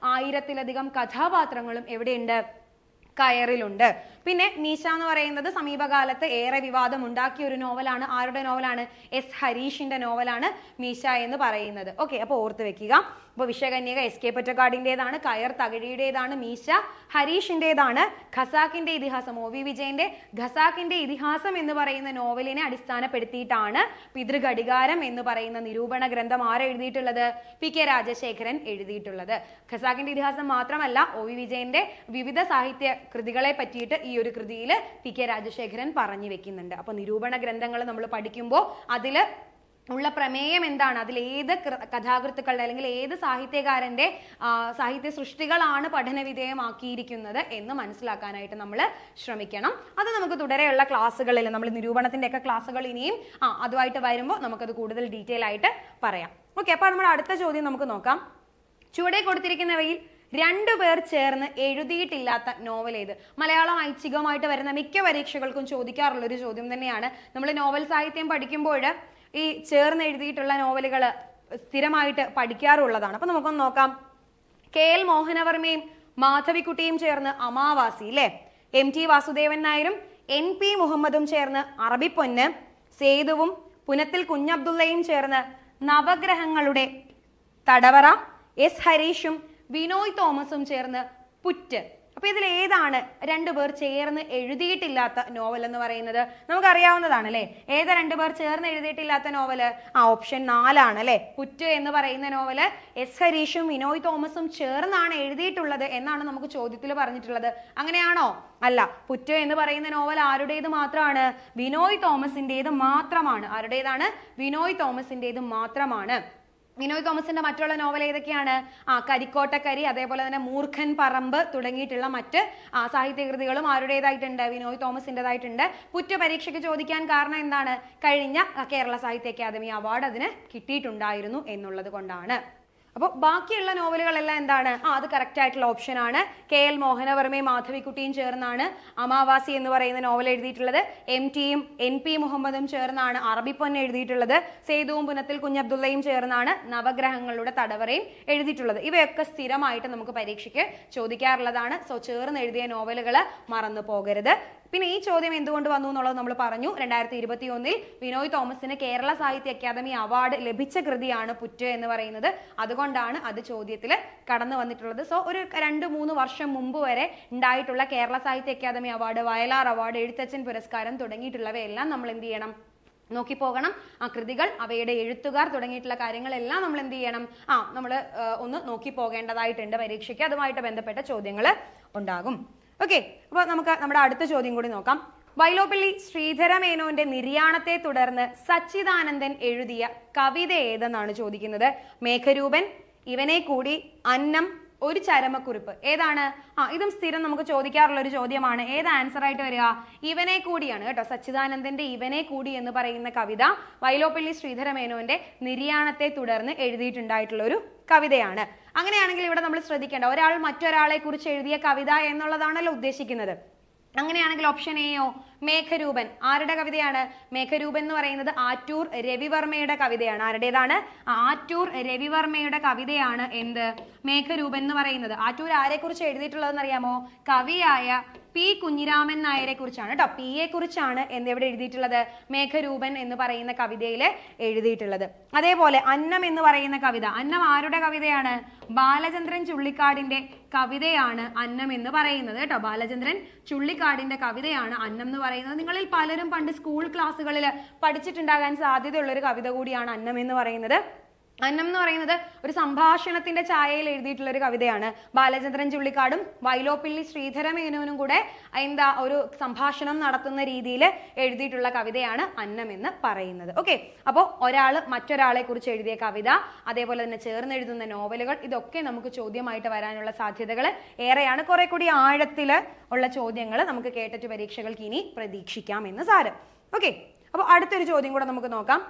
1000-ലധികം കഥാപാത്രങ്ങളും എവിടെയുണ്ട്? കയറിലുണ്ട്. പിന്നെ മീശ എന്ന് പറയുന്നത് സമീപകാലത്ത് ഏറെ വിവാദം ഉണ്ടാക്കിയ ഒരു നോവലാണ്. ആരുടെ നോവലാണ്? എസ് ഹരീഷിന്റെ നോവലാണ് മീശ എന്ന് പറയുന്നത്. ഓക്കെ, അപ്പൊ ഓർത്ത് വെക്കുക. അപ്പൊ വിഷകന്യക എസ്.കെ. പൊറ്റക്കാടിന്റേതാണ്. കയർ തകഴിയുടേതാണ്. മീശ ഹരീഷിന്റേതാണ്. ഖസാക്കിന്റെ ഇതിഹാസം, ഒ.വി. വിജയന്റെ ഖസാക്കിന്റെ ഇതിഹാസം എന്ന് പറയുന്ന നോവലിനെ അടിസ്ഥാനപ്പെടുത്തിയിട്ടാണ് പിതൃഘടികാരം എന്ന് പറയുന്ന നിരൂപണ ഗ്രന്ഥം ആരെഴുതിയിട്ടുള്ളത്? പി.കെ. രാജശേഖരൻ എഴുതിയിട്ടുള്ളത്. ഖസാക്കിന്റെ ഇതിഹാസം മാത്രമല്ല, ഒ.വി. വിജയന്റെ വിവിധ സാഹിത്യ കൃതികളെ പറ്റിയിട്ട് ഈ ഒരു കൃതിയിൽ പി.കെ. രാജശേഖരൻ പറഞ്ഞു വെക്കുന്നുണ്ട്. അപ്പൊ നിരൂപണ ഗ്രന്ഥങ്ങൾ നമ്മൾ പഠിക്കുമ്പോൾ അതില് ഉള്ള പ്രമേയം എന്താണ്, അതിൽ ഏത് കഥാകൃത്തുക്കളുടെ അല്ലെങ്കിൽ ഏത് സാഹിത്യകാരന്റെ സാഹിത്യ സൃഷ്ടികളാണ് പഠന വിധേയമാക്കിയിരിക്കുന്നത് എന്ന് മനസ്സിലാക്കാനായിട്ട് നമ്മൾ ശ്രമിക്കണം. അത് നമുക്ക് തുടരെയുള്ള ക്ലാസ്സുകളിൽ, നമ്മൾ നിരൂപണത്തിന്റെ ഒക്കെ ക്ലാസ്സുകൾ ഇനിയും അതുമായിട്ട് വരുമ്പോൾ നമുക്കത് കൂടുതൽ ഡീറ്റെയിൽ ആയിട്ട് പറയാം. ഓക്കെ, അപ്പൊ നമ്മൾ അടുത്ത ചോദ്യം നമുക്ക് നോക്കാം. ചുവടെ കൊടുത്തിരിക്കുന്നവയിൽ 2 പേർ ചേർന്ന് എഴുതിയിട്ടില്ലാത്ത നോവൽ ഏത്? മലയാളം ഐച്ഛികമായിട്ട് വരുന്ന മിക്ക പരീക്ഷകൾക്കും ചോദിക്കാറുള്ള ഒരു ചോദ്യം തന്നെയാണ്. നമ്മൾ നോവൽ സാഹിത്യം പഠിക്കുമ്പോൾ ഈ ചേർന്ന് എഴുതിയിട്ടുള്ള നോവലുകൾ സ്ഥിരമായിട്ട് പഠിക്കാറുള്ളതാണ്. അപ്പൊ നമുക്കൊന്ന് നോക്കാം. കെ.എൽ. മോഹനവർമ്മയും മാധവിക്കുട്ടിയും ചേർന്ന് അമാവാസി, അല്ലെ? എം.ടി. വാസുദേവൻ നായരും N.P. മുഹമ്മദും ചേർന്ന് അറബിപ്പൊന്ന്, സേതുവും പുനത്തിൽ കുഞ്ഞബ്ദുള്ളയും ചേർന്ന് നവഗ്രഹങ്ങളുടെ തടവറ, എസ് ഹരീഷും വിനോയ് തോമസും ചേർന്ന് പുറ്റ്. അപ്പൊ ഇതിൽ ഏതാണ് 2 പേർ ചേർന്ന് എഴുതിയിട്ടില്ലാത്ത നോവൽ എന്ന് പറയുന്നത്? നമുക്കറിയാവുന്നതാണ് അല്ലെ. ഏതാ 2 പേർ ചേർന്ന് എഴുതിയിട്ടില്ലാത്ത നോവല്? ഓപ്ഷൻ 4 ആണ് അല്ലെ. പുറ്റ് എന്ന് പറയുന്ന നോവല് എസ് ഹരീഷും വിനോയ് തോമസും ചേർന്നാണ് എഴുതിയിട്ടുള്ളത് എന്നാണ് നമുക്ക് ചോദ്യത്തിൽ പറഞ്ഞിട്ടുള്ളത്. അങ്ങനെയാണോ? അല്ല. പുറ്റ് എന്ന് പറയുന്ന നോവൽ ആരുടേത് മാത്രമാണ്? വിനോയ് തോമസിന്റേത് മാത്രമാണ്. ആരുടേതാണ്? വിനോയ് തോമസിന്റേത് മാത്രമാണ്. വിനോയ് തോമസിന്റെ മറ്റുള്ള നോവൽ ഏതൊക്കെയാണ്? കരിക്കോട്ടക്കരി, അതേപോലെ തന്നെ മൂർഖൻ പറമ്പ് തുടങ്ങിയിട്ടുള്ള മറ്റ് സാഹിത്യകൃതികളും ആരുടേതായിട്ടുണ്ട്? വിനോയ് തോമസിൻ്റെതായിട്ടുണ്ട്. പുറ്റ് പരീക്ഷയ്ക്ക് ചോദിക്കാൻ കാരണം എന്താണ്? കഴിഞ്ഞ കേരള സാഹിത്യ അക്കാദമി അവാർഡ് അതിന് കിട്ടിയിട്ടുണ്ടായിരുന്നു എന്നുള്ളത് കൊണ്ടാണ്. അപ്പോൾ ബാക്കിയുള്ള നോവലുകളെല്ലാം എന്താണ്? അത് കറക്റ്റ് ആയിട്ടുള്ള ഓപ്ഷൻ ആണ്. KL മോഹനവർമ്മയും മാധവിക്കുട്ടിയും ചേർന്നാണ് അമാവാസി എന്ന് പറയുന്ന നോവൽ എഴുതിയിട്ടുള്ളത്. MTയും NP മുഹമ്മദും ചേർന്നാണ് അറബിപ്പൊന്ന് എഴുതിയിട്ടുള്ളത്. സെയ്തുവും പുനത്തിൽ കുഞ്ഞബ്ദുള്ളയും ചേർന്നാണ് നവഗ്രഹങ്ങളുടെ തടവറയും എഴുതിയിട്ടുള്ളത്. ഇവയൊക്കെ സ്ഥിരമായിട്ട് നമുക്ക് പരീക്ഷയ്ക്ക് ചോദിക്കാറുള്ളതാണ്. സോ ചേർന്ന് എഴുതിയ നോവലുകൾ മറന്നു പോകരുത്. പിന്നെ ഈ ചോദ്യം എന്തുകൊണ്ട് വന്നു എന്നുള്ളത് നമ്മൾ പറഞ്ഞു. 2021 ബിനോയ് തോമസിന് കേരള സാഹിത്യ അക്കാദമി അവാർഡ് ലഭിച്ച കൃതിയാണ് പുറ്റ് എന്ന് പറയുന്നത്. അതുകൊണ്ടാണ് അത് ചോദ്യത്തിൽ കടന്നു വന്നിട്ടുള്ളത്. സോ ഒരു 2-3 വർഷം മുമ്പ് വരെ ഉണ്ടായിട്ടുള്ള കേരള സാഹിത്യ അക്കാദമി അവാർഡ്, വയലാർ അവാർഡ്, എഴുത്തച്ഛൻ പുരസ്കാരം തുടങ്ങിയിട്ടുള്ളവയെല്ലാം നമ്മൾ എന്ത് ചെയ്യണം? നോക്കി പോകണം. ആ കൃതികൾ, അവയുടെ എഴുത്തുകാർ തുടങ്ങിയിട്ടുള്ള കാര്യങ്ങളെല്ലാം നമ്മൾ എന്ത് ചെയ്യണം? നമ്മൾ ഒന്ന് നോക്കി പോകേണ്ടതായിട്ടുണ്ട് പരീക്ഷയ്ക്ക്. അതുമായിട്ട് ബന്ധപ്പെട്ട ചോദ്യങ്ങൾ ഉണ്ടാകും. ഓക്കെ, അപ്പോൾ നമുക്ക് നമ്മുടെ അടുത്ത ചോദ്യം കൂടി നോക്കാം. വൈലോപ്പിള്ളി ശ്രീധരമേനോന്റെ നിര്യാണത്തെ തുടർന്ന് സച്ചിദാനന്ദൻ എഴുതിയ കവിത ഏതെന്നാണ് ചോദിക്കുന്നത്. മേഘരൂപൻ, ഇവനെ കൂടി, അന്നം, ഒരു ചരമക്കുറിപ്പ്. ഏതാണ്? ഇതും സ്ഥിരം നമുക്ക് ചോദിക്കാറുള്ള ഒരു ചോദ്യമാണ്. ഏത് ആൻസർ ആയിട്ട് വരിക? ഇവനെ കൂടിയാണ് കേട്ടോ. സച്ചിദാനന്ദന്റെ ഇവനെ കൂടി എന്ന് പറയുന്ന കവിത വൈലോപ്പിള്ളി ശ്രീധരമേനോന്റെ നിര്യാണത്തെ തുടർന്ന് എഴുതിയിട്ടുണ്ടായിട്ടുള്ള ഒരു കവിതയാണ്. അങ്ങനെയാണെങ്കിൽ ഇവിടെ നമ്മൾ ശ്രദ്ധിക്കേണ്ട, ഒരാൾ മറ്റൊരാളെ കുറിച്ച് എഴുതിയ കവിത എന്നുള്ളതാണല്ലോ ഉദ്ദേശിക്കുന്നത്. അങ്ങനെയാണെങ്കിൽ ഓപ്ഷൻ എയോ മേഘരൂപൻ ആരുടെ കവിതയാണ്? മേഘരൂപൻ എന്ന് പറയുന്നത് ആറ്റൂർ രവിവർമ്മയുടെ കവിതയാണ്. ആരുടേതാണ്? ആറ്റൂർ രവിവർമ്മയുടെ കവിതയാണ് എന്ത്? മേഘരൂപൻ എന്ന് പറയുന്നത്. ആറ്റൂർ ആരെ കുറിച്ച് എഴുതിയിട്ടുള്ളതെന്ന് അറിയാമോ? കവിയായ P. കുഞ്ഞിരാമൻ നായരെ കുറിച്ചാണ് കേട്ടോ. P.യെ കുറിച്ചാണ് എവിടെ എഴുതിയിട്ടുള്ളത്? മേഘരൂപൻ എന്ന് പറയുന്ന കവിതയിൽ എഴുതിയിട്ടുള്ളത്. അതേപോലെ അന്നം എന്ന് പറയുന്ന കവിത, അന്നം ആരുടെ കവിതയാണ്? ബാലചന്ദ്രൻ ചുള്ളിക്കാടിന്റെ കവിതയാണ് അന്നം എന്ന് പറയുന്നത് കേട്ടോ. ബാലചന്ദ്രൻ ചുള്ളിക്കാടിന്റെ കവിതയാണ് അന്നം എന്ന് പറയുന്നത്. നിങ്ങളിൽ പലരും പണ്ട് സ്കൂൾ ക്ലാസ്സുകളിൽ പഠിച്ചിട്ടുണ്ടാകാൻ സാധ്യതയുള്ള ഒരു കവിത കൂടിയാണ് അന്നം എന്ന് പറയുന്നത്. അന്നം എന്ന് പറയുന്നത് ഒരു സംഭാഷണത്തിന്റെ ഛായയിൽ എഴുതിയിട്ടുള്ള ഒരു കവിതയാണ്. ബാലചന്ദ്രൻ ചുള്ളിക്കാടും വൈലോപ്പിള്ളി ശ്രീധരമേനോനും കൂടെ ഒരു സംഭാഷണം നടത്തുന്ന രീതിയിൽ എഴുതിയിട്ടുള്ള കവിതയാണ് അന്നം എന്ന് പറയുന്നത്. ഓക്കെ, അപ്പോൾ ഒരാൾ മറ്റൊരാളെ കുറിച്ച് എഴുതിയ കവിത, അതേപോലെ തന്നെ ചേർന്ന് എഴുതുന്ന നോവലുകൾ, ഇതൊക്കെ നമുക്ക് ചോദ്യമായിട്ട് വരാനുള്ള സാധ്യതകൾ ഏറെയാണ്. കുറെ കൂടി ആഴത്തിൽ ഉള്ള ചോദ്യങ്ങൾ നമുക്ക് കേട്ടിട്ട് പരീക്ഷകൾക്ക് ഇനി പ്രതീക്ഷിക്കാം എന്ന് സാരം. ഓക്കെ, അപ്പോൾ അടുത്തൊരു ചോദ്യം കൂടെ നമുക്ക് നോക്കാം.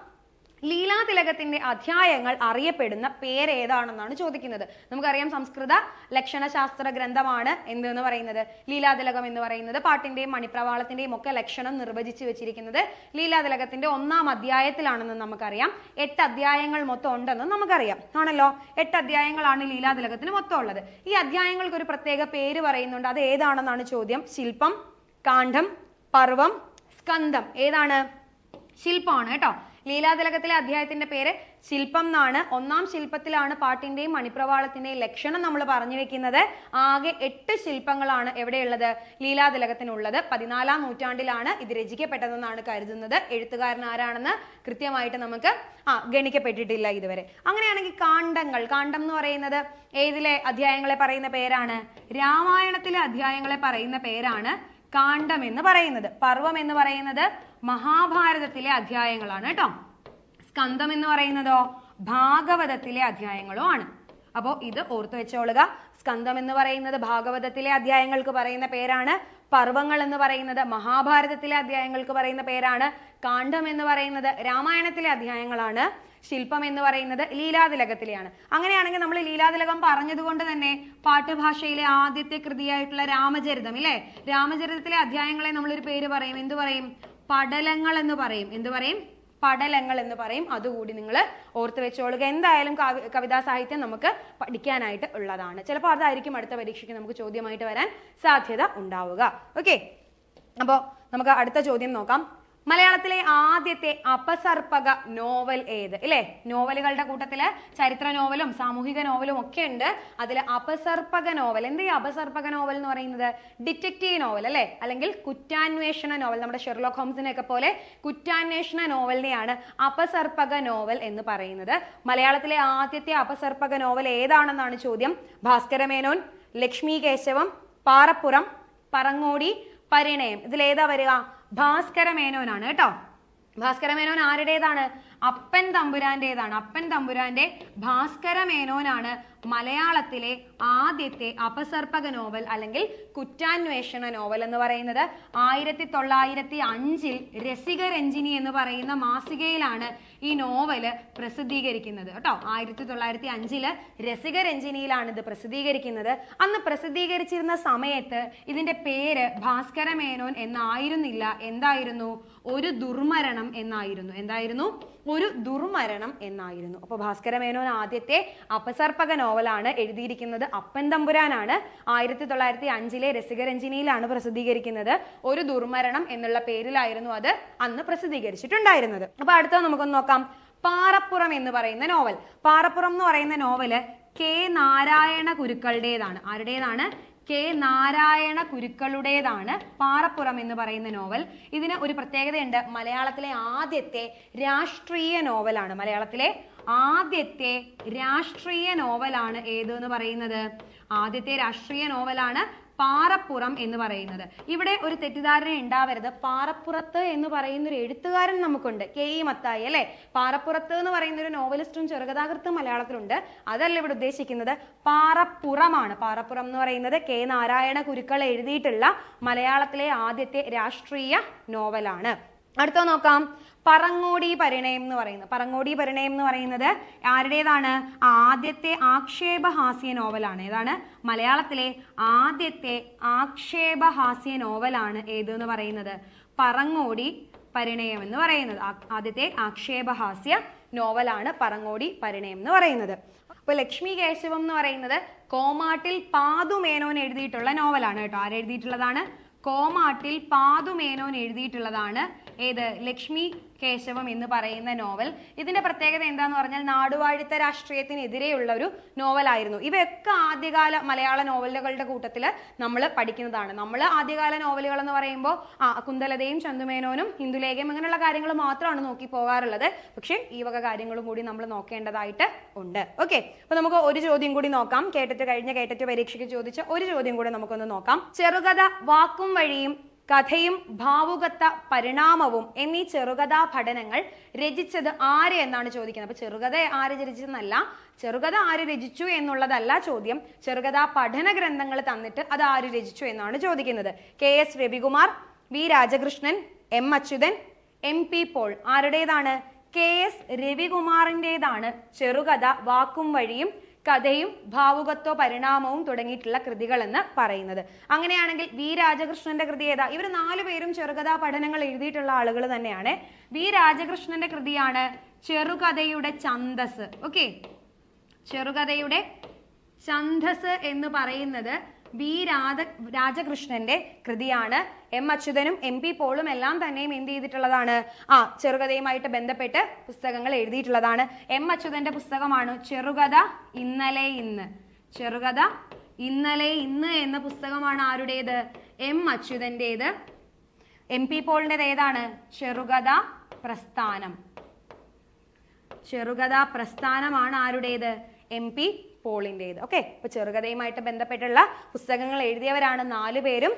ലീലാതിലകത്തിന്റെ അധ്യായങ്ങൾ അറിയപ്പെടുന്ന പേരേതാണെന്നാണ് ചോദിക്കുന്നത്. നമുക്കറിയാം സംസ്കൃത ലക്ഷണശാസ്ത്ര ഗ്രന്ഥമാണ് എന്തെന്ന് പറയുന്നത് ലീലാതിലകം എന്ന് പറയുന്നത്. പാട്ടിന്റെയും മണിപ്രവാളത്തിന്റെയും ഒക്കെ ലക്ഷണം നിർവചിച്ചു വെച്ചിരിക്കുന്നത് ലീലാതിലകത്തിന്റെ 1-ാം അധ്യായത്തിലാണെന്ന് നമുക്കറിയാം. 8 അധ്യായങ്ങൾ മൊത്തം ഉണ്ടെന്ന് നമുക്കറിയാം ആണല്ലോ. 8 അധ്യായങ്ങളാണ് ലീലാതിലകത്തിന് മൊത്തം ഉള്ളത്. ഈ അധ്യായങ്ങൾക്ക് ഒരു പ്രത്യേക പേര് പറയുന്നുണ്ട്. അത് ഏതാണെന്നാണ് ചോദ്യം. ശില്പം, കാണ്ഡം, പർവം, സ്കന്ധം. ഏതാണ്? ശില്പമാണ് കേട്ടോ. ലീലാതിലകത്തിലെ അധ്യായത്തിന്റെ പേര് ശില്പം എന്നാണ്. 1-ാം ശില്പത്തിലാണ് പാട്ടിന്റെയും മണിപ്രവാളത്തിന്റെയും ലക്ഷണം നമ്മൾ പറഞ്ഞു വെക്കുന്നത്. ആകെ 8 ശില്പങ്ങളാണ് എവിടെയുള്ളത്? ലീലാതിലകത്തിനുള്ളത്. 14-ാം നൂറ്റാണ്ടിലാണ് ഇത് രചിക്കപ്പെട്ടതെന്നാണ് കരുതുന്നത്. എഴുത്തുകാരൻ ആരാണെന്ന് കൃത്യമായിട്ട് നമുക്ക് ഗണിക്കപ്പെട്ടിട്ടില്ല ഇതുവരെ. അങ്ങനെയാണെങ്കിൽ കാണ്ഡങ്ങൾ, കാണ്ഡം എന്ന് പറയുന്നത് ഏതിലെ അധ്യായങ്ങളെ പറയുന്ന പേരാണ്? രാമായണത്തിലെ അധ്യായങ്ങളെ പറയുന്ന പേരാണ് കാണ്ഡം എന്ന് പറയുന്നത്. പർവം എന്ന് പറയുന്നത് മഹാഭാരതത്തിലെ അധ്യായങ്ങളാണ് കേട്ടോ. സ്കന്ധം എന്ന് പറയുന്നതോ ഭാഗവതത്തിലെ അധ്യായങ്ങളോ ആണ്. അപ്പോൾ ഇത് ഓർത്തു വെച്ചോളുക. സ്കന്ധം എന്ന് പറയുന്നത് ഭാഗവതത്തിലെ അധ്യായങ്ങൾക്ക് പറയുന്ന പേരാണ്. പർവങ്ങൾ എന്ന് പറയുന്നത് മഹാഭാരതത്തിലെ അധ്യായങ്ങൾക്ക് പറയുന്ന പേരാണ്. കാണ്ഡം എന്ന് പറയുന്നത് രാമായണത്തിലെ അധ്യായങ്ങളാണ്. ശില്പം എന്ന് പറയുന്നത് ലീലാതിലകത്തിലെയാണ്. അങ്ങനെയാണെങ്കിൽ നമ്മൾ ലീലാതിലകം പറഞ്ഞതുകൊണ്ട് തന്നെ പാഠഭാഷയിലെ ആദ്യത്തെ കൃതിയായിട്ടുള്ള രാമചരിതം ഇല്ലേ, രാമചരിതത്തിലെ അധ്യായങ്ങളെ നമ്മളൊരു പേര് പറയും. എന്തു പറയും? പടലങ്ങൾ എന്ന് പറയും. എന്തു പറയും? പടലങ്ങൾ എന്ന് പറയും. അതുകൂടി നിങ്ങൾ ഓർത്ത് വെച്ചോളുക. എന്തായാലും കവിതാ സാഹിത്യം നമുക്ക് പഠിക്കാനായിട്ട് ഉള്ളതാണ്. ചിലപ്പോൾ അതായിരിക്കും അടുത്ത പരീക്ഷയ്ക്ക് നമുക്ക് ചോദ്യമായിട്ട് വരാൻ സാധ്യത ഉണ്ടാവുക. ഓക്കെ, അപ്പോൾ നമുക്ക് അടുത്ത ചോദ്യം നോക്കാം. മലയാളത്തിലെ ആദ്യത്തെ അപസർപ്പക നോവൽ ഏത്? ഇല്ലേ, നോവലുകളുടെ കൂട്ടത്തില് ചരിത്ര നോവലും സാമൂഹിക നോവലും ഒക്കെ ഉണ്ട്. അതിൽ അപസർപ്പക നോവൽ, എന്താ ഈ അപസർപ്പക നോവൽ എന്ന് പറയുന്നത്? ഡിറ്റക്റ്റീവ് നോവൽ അല്ലെ, അല്ലെങ്കിൽ കുറ്റാന്വേഷണ നോവൽ. നമ്മുടെ ഷെർലോക്ക് ഹോംസിനെ ഒക്കെ പോലെ കുറ്റാന്വേഷണ നോവലിനെയാണ് അപസർപ്പക നോവൽ എന്ന് പറയുന്നത്. മലയാളത്തിലെ ആദ്യത്തെ അപസർപ്പക നോവൽ ഏതാണെന്നാണ് ചോദ്യം. ഭാസ്കരമേനോൻ, ലക്ഷ്മി കേശവം, പാറപ്പുറം, പറങ്ങോടി, പരിണയം. ഇതിലേതാ വരിക? ഭാസ്കരമേനോനാണ് കേട്ടോ. ഭാസ്കരമേനോൻ ആരുടേതാണ്? അപ്പൻ തമ്പുരാന്റേതാണ്. അപ്പൻ തമ്പുരാന്റെ ഭാസ്കര മേനോനാണ് മലയാളത്തിലെ ആദ്യത്തെ അപസർപ്പക നോവൽ അല്ലെങ്കിൽ കുറ്റാന്വേഷണ നോവൽ എന്ന് പറയുന്നത്. 1905 രസികരഞ്ജിനി എന്ന് പറയുന്ന മാസികയിലാണ് ഈ നോവല് പ്രസിദ്ധീകരിക്കുന്നത് കേട്ടോ. 1905 രസികരഞ്ജിനിയിലാണ് ഇത് പ്രസിദ്ധീകരിക്കുന്നത്. അന്ന് പ്രസിദ്ധീകരിച്ചിരുന്ന സമയത്ത് ഇതിന്റെ പേര് ഭാസ്കര മേനോൻ എന്നായിരുന്നില്ല. എന്തായിരുന്നു? ഒരു ദുർമരണം എന്നായിരുന്നു. എന്തായിരുന്നു? ഒരു ദുർമരണം എന്നായിരുന്നു. അപ്പൊ ഭാസ്കര മേനോൻ ആദ്യത്തെ അപസർപ്പക നോവലാണ് എഴുതിയിരിക്കുന്നത് അപ്പൻ തമ്പുരാനാണ്. 1905 രസികരഞ്ജിനിയിലാണ് പ്രസിദ്ധീകരിക്കുന്നത്. ഒരു ദുർമരണം എന്നുള്ള പേരിലായിരുന്നു അത് അന്ന് പ്രസിദ്ധീകരിച്ചിട്ടുണ്ടായിരുന്നത്. അപ്പൊ അടുത്തത് നമുക്കൊന്ന് നോക്കാം. പാറപ്പുറം എന്ന് പറയുന്ന നോവൽ. പാറപ്പുറം എന്ന് പറയുന്ന നോവല് കെ നാരായണ കുരുക്കളുടേതാണ്. ആരുടേതാണ്? കെ നാരായണ കുരുക്കളുടേതാണ് പാറപ്പുറം എന്ന് പറയുന്ന നോവൽ. ഇതിന് ഒരു പ്രത്യേകതയുണ്ട്. മലയാളത്തിലെ ആദ്യത്തെ രാഷ്ട്രീയ നോവലാണ്. മലയാളത്തിലെ ആദ്യത്തെ രാഷ്ട്രീയ നോവലാണ് ഏത് എന്ന് പറയുന്നത്? ആദ്യത്തെ രാഷ്ട്രീയ നോവലാണ് പാറപ്പുറം എന്ന് പറയുന്നത്. ഇവിടെ ഒരു തെറ്റിദ്ധാരണ ഉണ്ടാവരുത്. പാറപ്പുറത്ത് എന്ന് പറയുന്ന ഒരു എഴുത്തുകാരൻ നമുക്കുണ്ട്, കെ ഇ മത്തായി അല്ലെ. പാറപ്പുറത്ത് എന്ന് പറയുന്ന ഒരു നോവലിസ്റ്റും ചെറുകഥാകൃത്തും മലയാളത്തിലുണ്ട്. അതല്ല ഇവിടെ ഉദ്ദേശിക്കുന്നത്. പാറപ്പുറമാണ്. പാറപ്പുറം എന്ന് പറയുന്നത് കെ നാരായണ കുരുക്കൾ എഴുതിയിട്ടുള്ള മലയാളത്തിലെ ആദ്യത്തെ രാഷ്ട്രീയ നോവലാണ്. അടുത്ത നോക്കാം. പറങ്ങോടി പരിണയം എന്ന് പറയുന്നത്. പറങ്ങോടി പരിണയം എന്ന് പറയുന്നത് ആരുടേതാണ്? ആദ്യത്തെ ആക്ഷേപഹാസ്യ നോവലാണ്. ഏതാണ്? മലയാളത്തിലെ ആദ്യത്തെ ആക്ഷേപഹാസ്യ നോവലാണ് ഏത് എന്ന് പറയുന്നത്? പറങ്ങോടി പരിണയം എന്ന് പറയുന്നത്. ആദ്യത്തെ ആക്ഷേപഹാസ്യ നോവലാണ് പറങ്ങോടി പരിണയം എന്ന് പറയുന്നത്. അപ്പൊ ലക്ഷ്മി കേശവം എന്ന് പറയുന്നത് കോമാട്ടിൽ പാതുമേനോൻ എഴുതിയിട്ടുള്ള നോവലാണ് കേട്ടോ. ആരെഴുതിയിട്ടുള്ളതാണ്? കോമാട്ടിൽ പാതുമേനോൻ എഴുതിയിട്ടുള്ളതാണ് ഏത്? ലക്ഷ്മി കേശവം എന്ന് പറയുന്ന നോവൽ. ഇതിന്റെ പ്രത്യേകത എന്താന്ന് പറഞ്ഞാൽ നാടുവാഴിത്ത രാഷ്ട്രീയത്തിനെതിരെയുള്ള ഒരു നോവലായിരുന്നു. ഇവയൊക്കെ ആദ്യകാല മലയാള നോവലുകളുടെ കൂട്ടത്തിൽ നമ്മൾ പഠിക്കുന്നതാണ്. നമ്മൾ ആദ്യകാല നോവലുകൾ എന്ന് പറയുമ്പോൾ കുന്തലതയും ചന്തുമേനോനും ഇന്ദുലേഖയും അങ്ങനെയുള്ള കാര്യങ്ങൾ മാത്രമാണ് നോക്കി പോകാറുള്ളത്. പക്ഷെ ഈ വക കാര്യങ്ങളും കൂടി നമ്മൾ നോക്കേണ്ടതായിട്ട് ഉണ്ട്. ഓക്കെ, അപ്പൊ നമുക്ക് ഒരു ചോദ്യം കൂടി നോക്കാം. കഴിഞ്ഞ കേട്ടിട്ട് പരീക്ഷയ്ക്ക് ചോദിച്ച ഒരു ചോദ്യം കൂടി നമുക്കൊന്ന് നോക്കാം. ചെറുകഥ വാക്കും വഴിയും കഥയും ഭാവുകത്വ പരിണാമവും എന്നീ ചെറുകഥാ പഠനങ്ങൾ രചിച്ചത് ആര് എന്നാണ് ചോദിക്കുന്നത്. അപ്പൊ ചെറുകഥ ആര് രചിച്ചെന്നല്ല, ചെറുകഥ ആര് രചിച്ചു എന്നുള്ളതല്ല ചോദ്യം. ചെറുകഥാ പഠന ഗ്രന്ഥങ്ങൾ തന്നിട്ട് അത് ആര് രചിച്ചു എന്നാണ് ചോദിക്കുന്നത്. K S Ravikumar, V Rajakrishnan, M Achuthan, M P Paul. ആരുടേതാണ്? കെ എസ് രവികുമാറിൻ്റെതാണ് ചെറുകഥ വാക്കും വഴിയും കഥയും ഭാവുകത്വ പരിണാമവും തുടങ്ങിയിട്ടുള്ള കൃതികൾ എന്ന് പറയുന്നത്. അങ്ങനെയാണെങ്കിൽ വി രാജകൃഷ്ണന്റെ കൃതി ഏതാ? ഇവർ 4 പേരും ചെറുകഥാ പഠനങ്ങൾ എഴുതിയിട്ടുള്ള ആളുകൾ തന്നെയാണ്. വി രാജകൃഷ്ണന്റെ കൃതിയാണ് ചെറുകഥയുടെ ഛന്ദസ്. ഓക്കെ, ചെറുകഥയുടെ ഛന്ദസ് എന്ന് പറയുന്നത് വി രാജകൃഷ്ണന്റെ കൃതിയാണ്. എം അച്യുതനും എം പി പോളും എല്ലാം തന്നെയും എന്ത് ചെയ്തിട്ടുള്ളതാണ്? ചെറുകഥയുമായിട്ട് ബന്ധപ്പെട്ട് പുസ്തകങ്ങൾ എഴുതിയിട്ടുള്ളതാണ്. എം അച്യുതന്റെ പുസ്തകമാണ് ചെറുകഥ ഇന്നലെ ഇന്ന്. ചെറുകഥ ഇന്നലെ ഇന്ന് എന്ന പുസ്തകമാണ് ആരുടേത്? എം അച്യുതന്റേത്. എം പി പോളിൻ്റെത് ഏതാണ്? ചെറുകഥ പ്രസ്ഥാനം. ചെറുകഥ പ്രസ്ഥാനമാണ് ആരുടേത്? എം പി പോളിൻ്റെത്. ഓക്കെ, അപ്പൊ ചെറുകഥയുമായിട്ട് ബന്ധപ്പെട്ടുള്ള പുസ്തകങ്ങൾ എഴുതിയവരാണ് 4 പേരും.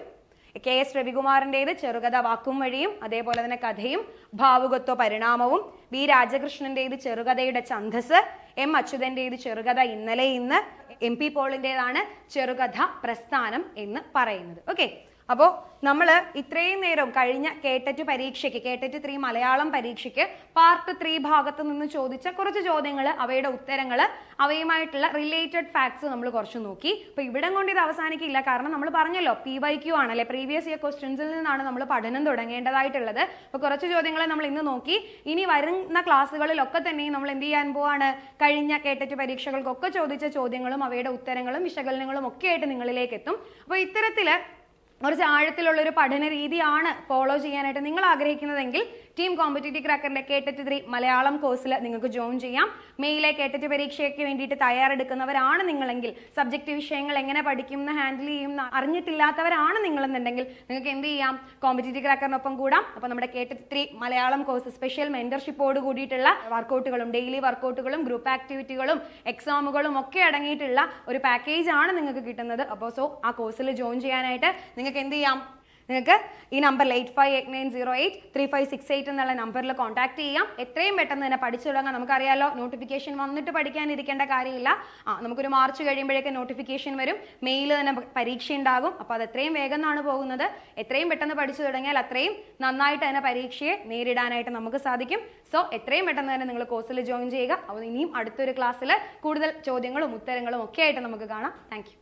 കെ എസ് രവികുമാറിൻ്റെത് ചെറുകഥ വാക്കും വഴിയും അതേപോലെ തന്നെ കഥയും ഭാവുകത്വ പരിണാമവും, വി രാജകൃഷ്ണന്റേത് ചെറുകഥയുടെ ഛന്ദസ്, എം അച്യുതന്റേത് ചെറുകഥ ഇന്നലെ ഇന്ന്, എം പി പോളിൻ്റെതാണ് ചെറുകഥ പ്രസ്ഥാനം എന്ന് പറയുന്നത്. ഓക്കെ, അപ്പോൾ നമ്മൾ ഇത്രയും നേരം കഴിഞ്ഞ കേട്ടറ്റ് പരീക്ഷയ്ക്ക്, കേട്ടറ്റ് 3 മലയാളം പരീക്ഷയ്ക്ക് പാർട്ട് 3 ഭാഗത്ത് നിന്ന് ചോദിച്ച കുറച്ച് ചോദ്യങ്ങൾ, അവയുടെ ഉത്തരങ്ങൾ, അവയുമായിട്ടുള്ള റിലേറ്റഡ് ഫാക്ട്സ് നമ്മൾ കുറച്ച് നോക്കി. അപ്പോൾ ഇവിടെ കൊണ്ട് ഇത് അവസാനിക്കില്ല. കാരണം നമ്മൾ പറഞ്ഞല്ലോ PYQ ആണല്ലേ, പ്രീവിയസ് ഇയർ ക്വസ്റ്റ്യൻസിൽ നിന്നാണ് നമ്മൾ പഠനം തുടങ്ങേണ്ടതായിട്ടുള്ളത്. അപ്പോൾ കുറച്ച് ചോദ്യങ്ങളെ നമ്മൾ ഇന്ന് നോക്കി. ഇനി വരുന്ന ക്ലാസ്സുകളിലൊക്കെ തന്നെ നമ്മൾ എന്ത് ചെയ്യാൻ പോവാണ്? കഴിഞ്ഞ കേട്ടറ്റ് പരീക്ഷകൾക്കൊക്കെ ചോദിച്ച ചോദ്യങ്ങളും അവയുടെ ഉത്തരങ്ങളും വിശകലനങ്ങളും ഒക്കെ ആയിട്ട് നിങ്ങളിലേക്ക് എത്തും. അപ്പോൾ ഇത്തരത്തില് കുറച്ച് ആഴത്തിലുള്ള ഒരു പഠന രീതിയാണ് ഫോളോ ചെയ്യാനായിട്ട് നിങ്ങൾ ആഗ്രഹിക്കുന്നതെങ്കിൽ ടീം കോമ്പറ്റേറ്റീവ് ക്രാക്കറിന്റെ കേട്ടറ്റ് 3 മലയാളം കോഴ്സിൽ നിങ്ങൾക്ക് ജോയിൻ ചെയ്യാം. മെയിലെ കേട്ടറ്റ് പരീക്ഷയ്ക്ക് വേണ്ടിയിട്ട് തയ്യാറെടുക്കുന്നവരാണ് നിങ്ങളെങ്കിൽ, സബ്ജക്റ്റ് വിഷയങ്ങൾ എങ്ങനെ പഠിക്കും എന്ന് ഹാൻഡിൽ ചെയ്യും അറിഞ്ഞിട്ടില്ലാത്തവരാണ് നിങ്ങളെന്നുണ്ടെങ്കിൽ നിങ്ങൾക്ക് എന്ത് ചെയ്യാം? കോമ്പറ്റേറ്റീവ് ക്രാക്കറിനൊപ്പം കൂടാം. അപ്പോൾ നമ്മുടെ കേട്ടറ്റ് 3 മലയാളം കോഴ്സ് സ്പെഷ്യൽ മെന്റർഷിപ്പോട് കൂടിയിട്ടുള്ള വർക്കൗട്ടുകളും ഡെയിലി വർക്കൗട്ടുകളും ഗ്രൂപ്പ് ആക്ടിവിറ്റികളും എക്സാമുകളും ഒക്കെ അടങ്ങിയിട്ടുള്ള ഒരു പാക്കേജ് ആണ് നിങ്ങൾക്ക് കിട്ടുന്നത്. അപ്പോൾ ആ കോഴ്സിൽ ജോയിൻ ചെയ്യാനായിട്ട് നിങ്ങൾക്ക് എന്ത് ചെയ്യാം? നിങ്ങൾക്ക് ഈ നമ്പറിൽ 8589083568 എന്നുള്ള നമ്പറിൽ കോൺടാക്ട് ചെയ്യാം. എത്രയും പെട്ടെന്ന് തന്നെ പഠിച്ചു തുടങ്ങാം. നമുക്കറിയാലോ നോട്ടിഫിക്കേഷൻ വന്നിട്ട് പഠിക്കാനിരിക്കേണ്ട കാര്യമില്ല. നമുക്കൊരു മാർച്ച് കഴിയുമ്പോഴേക്ക് നോട്ടിഫിക്കേഷൻ വരും, മെയിൽ തന്നെ പരീക്ഷ ഉണ്ടാകും. അപ്പോൾ അത് എത്രയും വേഗം എന്നാണ് പോകുന്നത്. എത്രയും പെട്ടെന്ന് പഠിച്ചു തുടങ്ങിയാൽ അത്രയും നന്നായിട്ട് തന്നെ പരീക്ഷയെ നേരിടാനായിട്ട് നമുക്ക് സാധിക്കും. സോ എത്രയും പെട്ടെന്ന് തന്നെ നിങ്ങൾ കോഴ്സിൽ ജോയിൻ ചെയ്യുക. അപ്പോൾ ഇനിയും അടുത്തൊരു ക്ലാസ്സിൽ കൂടുതൽ ചോദ്യങ്ങളും ഉത്തരങ്ങളും ഒക്കെ ആയിട്ട് നമുക്ക് കാണാം. Thank you.